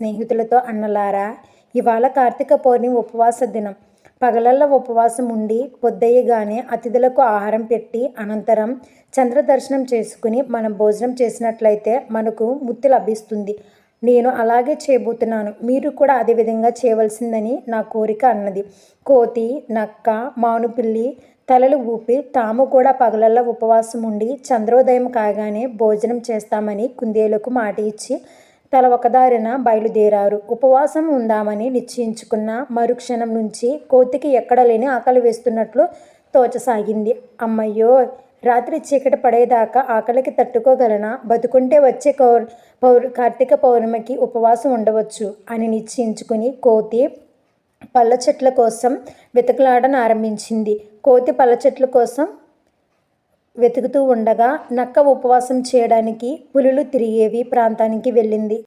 స్నేహితులతో అన్నలారా, ఇవాళ కార్తీక పౌర్ణమి ఉపవాస దినం. పగలల్లా ఉపవాసం ఉండి పొద్దయ్యగానే అతిథులకు ఆహారం పెట్టి అనంతరం చంద్రదర్శనం చేసుకుని మనం భోజనం చేసినట్లయితే మనకు ముక్తి లభిస్తుంది. నేను అలాగే చేయబోతున్నాను. మీరు కూడా అదే విధంగా చేయవలసిందని నా కోరిక అన్నది. కోతి, నక్క, మానుపిల్లి తలలు ఊపి తాము కూడా పగలల్లా ఉపవాసం ఉండి చంద్రోదయం కాగానే భోజనం చేస్తామని కుందేలుకు మాట ఇచ్చి తల ఒకదారిన బయలుదేరారు. ఉపవాసం ఉందామని నిశ్చయించుకున్న మరుక్షణం నుంచి కోతికి ఎక్కడ లేని ఆకలి వేస్తున్నట్లు తోచసాగింది. అమ్మయ్యో, రాత్రి చీకటి పడేదాకా ఆకలికి తట్టుకోగలనా? బతుకుంటే వచ్చే కార్తీక పౌర్ణమికి ఉపవాసం ఉండవచ్చు అని నిశ్చయించుకుని కోతి పళ్ళ చెట్ల కోసం వెతుకులాడనారంభించింది. కోతి పళ్ళ చెట్ల కోసం వెతుకుతూ ఉండగా నక్క ఉపవాసం చేయడానికి పులులు తిరిగేవి ప్రాంతానికి వెళ్ళింది.